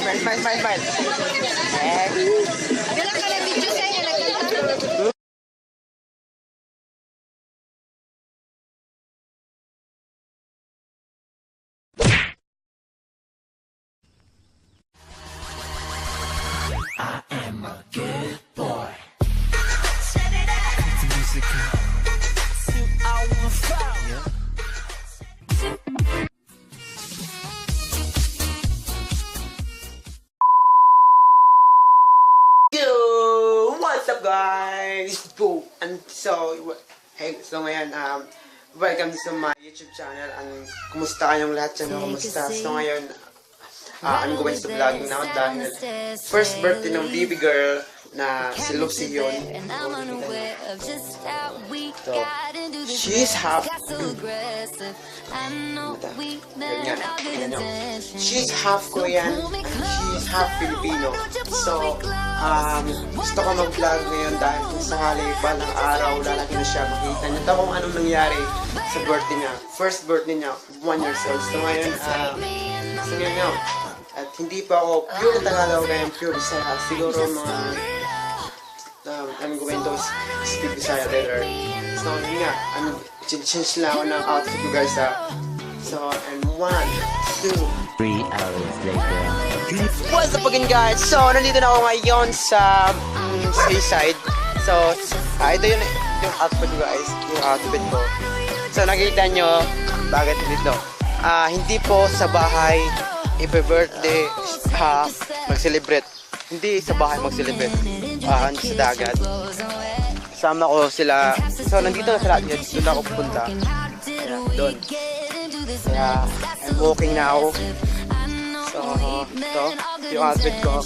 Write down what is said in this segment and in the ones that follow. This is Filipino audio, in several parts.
Smile, smile, smile. Wala ka na video sa inyo, nagkanta. Yo! What's up guys? Boo! And so, hey, so ngayon, welcome to my YouTube channel. Kumusta kayong lahat dyan? Kumusta? So ngayon, I'm going to vlogging now dahil first birthday ng baby girl na si Lucy yun. So, she's half she's half Korean and she's half Filipino. So, gusto ko mag-vlog ngayon dahil kung sakali balang araw lalaki na siya, makita niyo daw kung anong nangyari sa birthday niya. First birthday niya, 1 years old. So ngayon, at hindi pa ako pure Tagalog, kaya pure Bisaya. Siguro mga I'm going to speak Bisaya later. So yun nga, change lang ako ng outfit ko guys So, and 1, 2, 3 hours later. what's up again guys? So, nandito na ako ngayon sa seaside. So, ito yung outfit ko guys. Yung outfit ko. So, nakita nyo, bakit dito? Hindi po sa bahay ipe-birthday mag-celebrate. Hindi sa bahay mag-celebrate. Sa dagat. Sama ko sila. So, nandito na sila. Dito na ako pupunta. Doon. Kaya, I'm walking now. So, ito, yung outfit ko.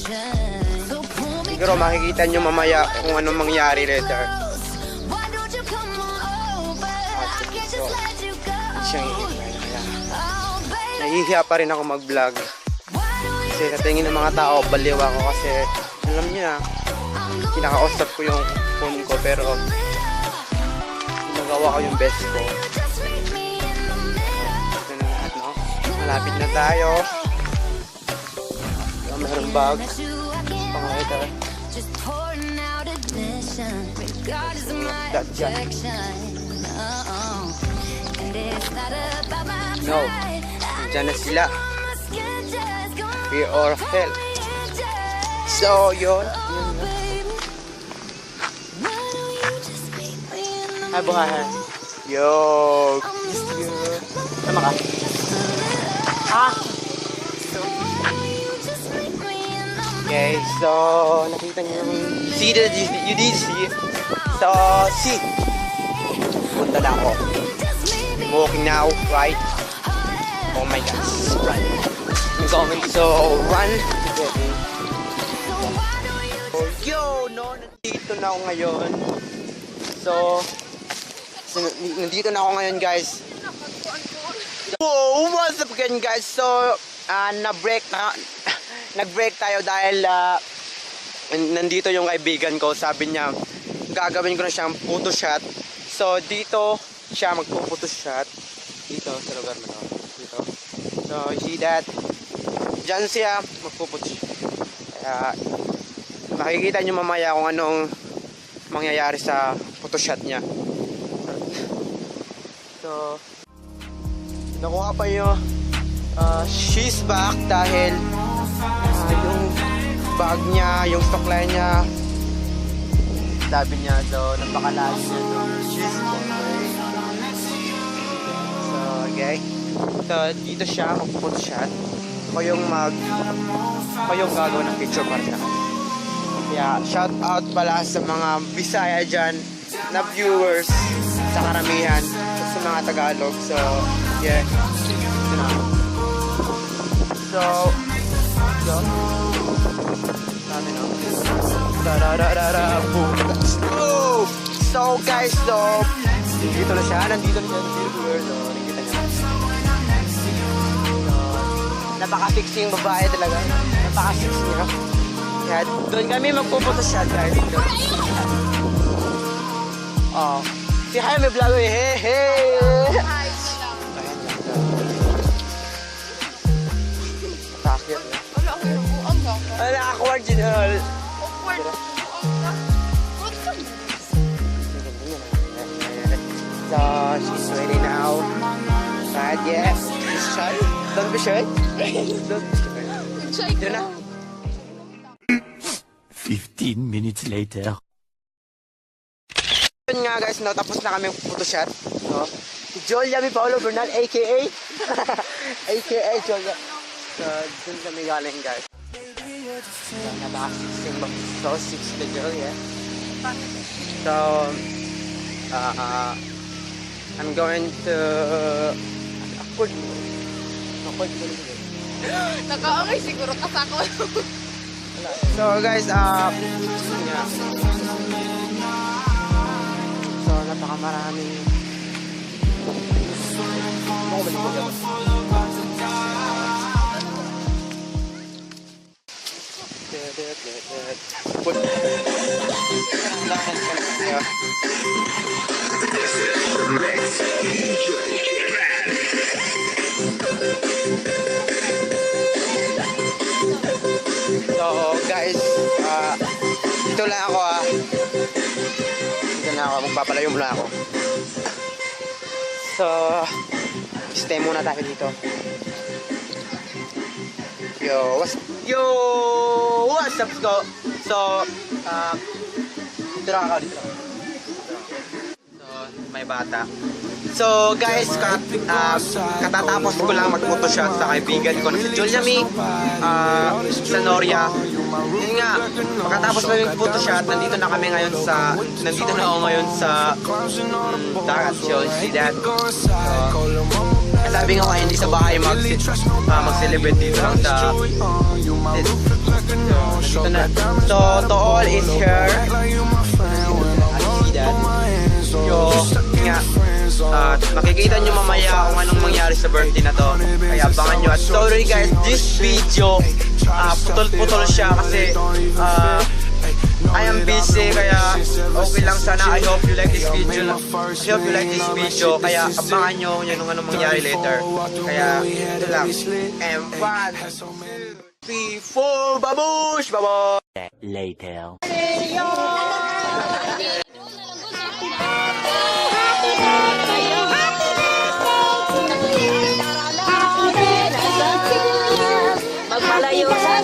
Siguro makikita nyo mamaya kung anong mangyari later. Outfit ko. Siyang ihihay. Kaya, nahihiya pa rin ako mag-vlog. Kasi sa tingin ng mga tao, baliw ako kasi alam nyo na, kinakausap ko yung phone ko pero ginagawa ko yung best ko. Ito na lahat, no? Malapit na tayo. Mayroong bag. Pangakita. That dyan. No. Diyan na sila. Fear or hell. So, yun. Ay, buhay. Yo. Sama ka. Okay, so, nakita niyo yung see that you did see. So, see. Punta na ako. I'm walking now, right? Oh my gosh, run. I'm going to run. Oh, yo, no, nandito na ako ngayon. So nandito na ako ngayon, guys. Whoa, what's up again, guys? So, nag-break tayo dahil nandito yung kaibigan ko. Sabi niya, gagawin ko na siyang photo shot. So, dito siya magpo-photo shot. Dito, sa lugar na to. Dito. So, you see that? Diyan siya magpo-photo shot. Kaya, makikita nyo mamaya kung anong mangyayari sa photoshot niya. So, nakuha pa yung she's back dahil yung bag niya, yung stockline niya, sabi niya, so napakalalim niya. So, she's back. So, okay. So, dito siya mag-photoshoot. Ako yung gagawin ng picture para sa akin. Kaya, shout out pala sa mga Bisaya dyan na viewers sa karamihan sa mga Tagalog. So, yeah. So, sabi no? So, guys, so, nandito na siya. Nandito na siya. So, nakikita niya. So, napaka-fixing babae talaga. Napaka-fixing niya. Kaya doon kami magpupunta siya, guys. Oh. Si Jaime Vlog, hey, hey! Takip. Wala, ang Original. So, she's ready now. Right, yes. Is shy? Don't be shy. Don't be shy. Yun na. 15 minutes later. Yun nga guys, no, tapos na kami photoshoot. No? Si Joel Yami Paolo Bernal, a.k.a. a.k.a. Joel. So, dun kami galing guys. So, napaka-sixing ba? So, 6 the girl, yeah. So, I'm going to... Awkward mo. Awkward mo. Nakaangay siguro kasako. So guys, yun nga. So, napakamaraming... So guys, dito lang ako Dito na ako, magpapalayo muna ako. So, stay muna tayo dito. What's up, go? So, dito lang ako dito. So, may bata. So guys, katatapos ko lang mag-photoshoot sa kaibigan ko na si Juliami sa Noria. Yun nga, pagkatapos namin photoshoot, nandito na ako ngayon sa dagat. So, see that? Sabi nga kayo, hindi sa bahay mag-celebrate dito lang sa dito na. So, to all is here. See that? Makikita nyo mamaya kung anong mangyari sa birthday na to. Kaya abangan nyo. At sorry guys, this video putol-putol siya kasi I am busy, kaya okay lang sana. I hope you like this video. Kaya abangan nyo yun anong mangyari later. Kaya ito lang. And 1, 2, 3, 4, babush! Bye-bye! Later. Magpalayo sa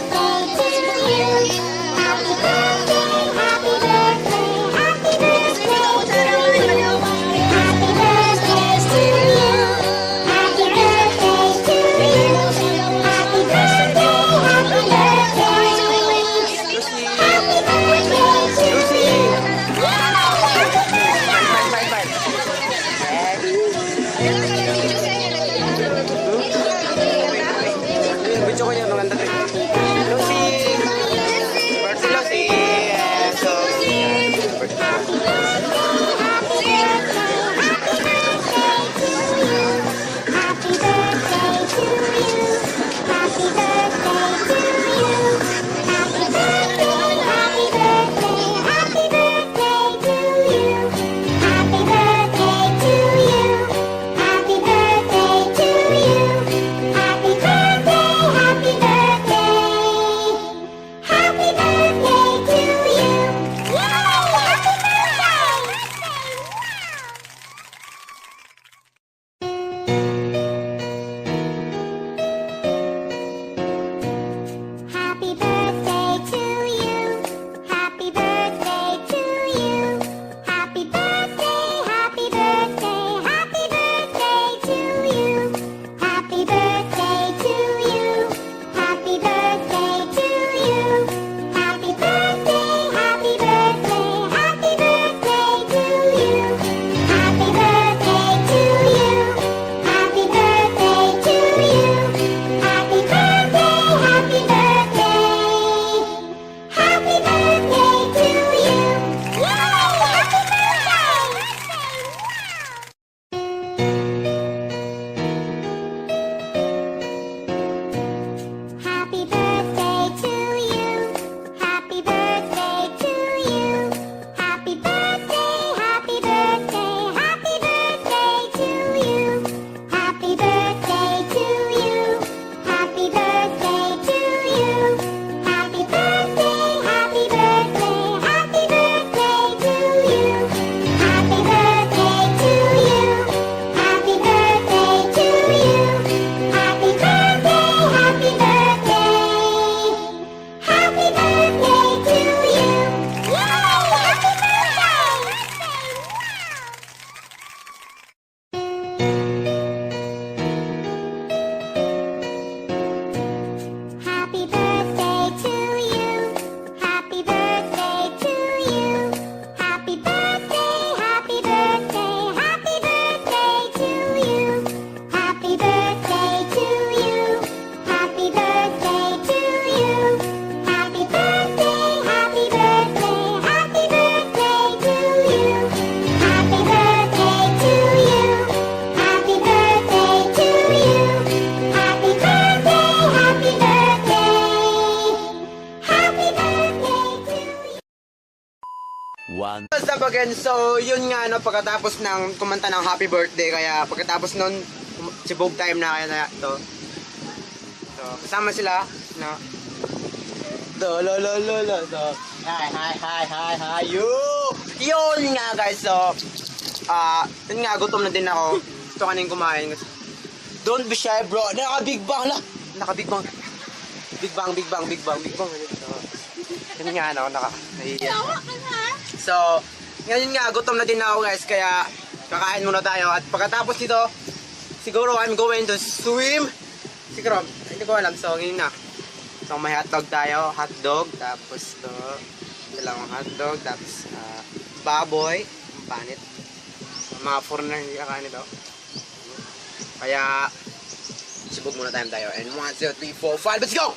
1. What's up again? So, yun nga, no, pagkatapos ng kumanta ng happy birthday, kaya pagkatapos nun, si Bob time na kaya na ito. So, kasama sila, no? So, So, hi, yun nga, guys. So, yun nga, gutom na din ako. Gusto kanin kumain. Don't be shy, bro. Naka-big bang la. Naka-big bang. Big bang. So, yun nga, no, nahihiya. So, ngayon nga, gutom na din ako, guys. Kaya, kakain muna tayo. At pagkatapos dito, siguro I'm going to swim. Siguro, hindi ko alam. So, ngayon na. So, may hotdog tayo. Hotdog. Tapos to, dalawang hotdog. Tapos, baboy. Ang panit. Mga foreigner hindi kakain ito. Kaya, sibog muna tayo. And 1, 2, 3, 4, 5, let's go!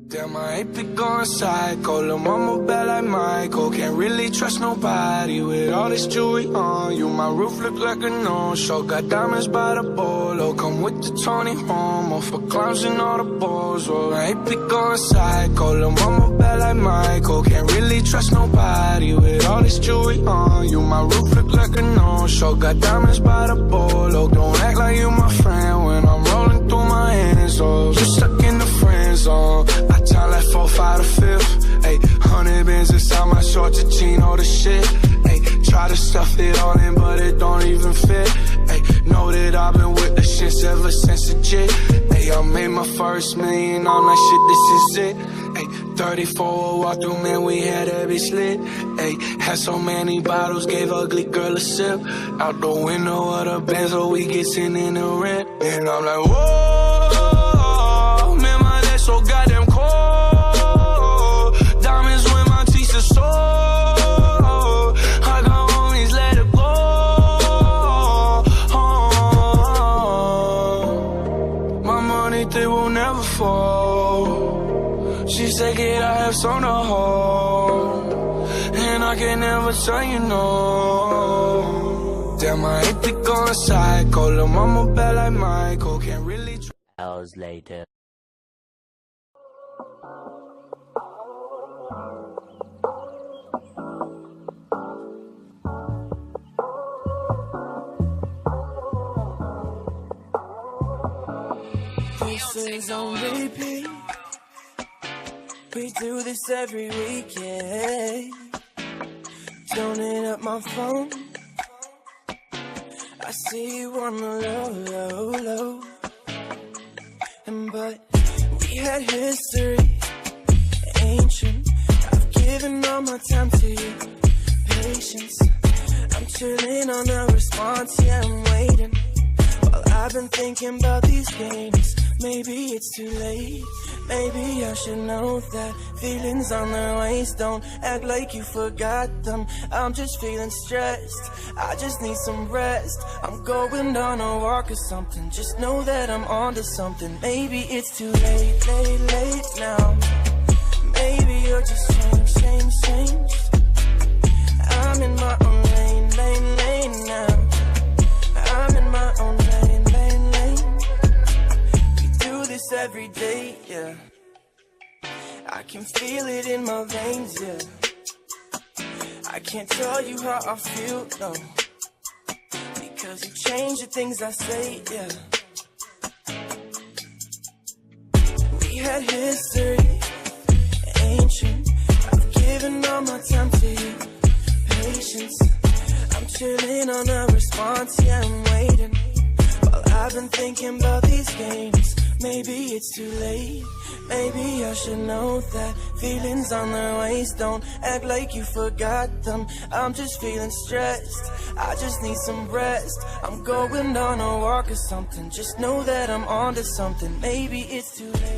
Damn, I ain't been going psycho. Lil' mama bad like Michael. Can't really trust nobody with all this jewelry on you. My roof look like a no-show. Got diamonds by the bolo. Come with the Tony Homo for clowns and all the balls. Oh, I ain't been going psycho. Lil' mama bad like Michael. Can't really trust nobody with all this jewelry on you. My roof look like a no-show. Got diamonds by the bolo. Don't act like you my friend when I'm rolling through my hands. Oh, you stuck in the friend zone. I time like 4, 5 to 5th. Ayy, 100 bands inside my shorts, a Gino the shit. Ayy, try to stuff it all in, but it don't even fit. Ayy, know that I've been with the shits ever since the jit. Ayy, I made my first million, I'm like shit, this is it. Ayy, 34 walk through, man, we had that bitch lit. Ayy, had so many bottles, gave ugly girl a sip. Out the window of the Benz, so we get sitting in the rent. And I'm like, whoa, man, my legs so goddamn cold. Diamonds when my teeth are sore. I got homies, let it go. My money, they will never fall. She said, "Kid, I have some to hold, and I can never tell you no." Damn, I ain't been going psycho. Lil' mama bad like Michael. Can't really. Hours later. This is on repeat. We do this every weekend. Tuning up my phone. I see you on the low. But we had history, ancient. I've given all my time to you, patience. I'm chilling on a response, yeah, I'm waiting. While I've been thinking about these games. Maybe it's too late. Maybe I should know that feelings on the waist. Don't act like you forgot them. I'm just feeling stressed. I just need some rest. I'm going on a walk or something. Just know that I'm onto something. Maybe it's too late now. Maybe you're just changed. I'm in my own lane now. I'm in my own lane. We do this every day, yeah. I can feel it in my veins, yeah. I can't tell you how I feel, no. Because you change the things I say, yeah. We had history, ancient. I've given all my time to you, patience. I'm chilling on a response, yeah, I'm waiting. While I've been thinking about these games. Maybe it's too late. Maybe I should know that feelings on the waist. Don't act like you forgot them. I'm just feeling stressed. I just need some rest. I'm going on a walk or something. Just know that I'm onto something. Maybe it's too late.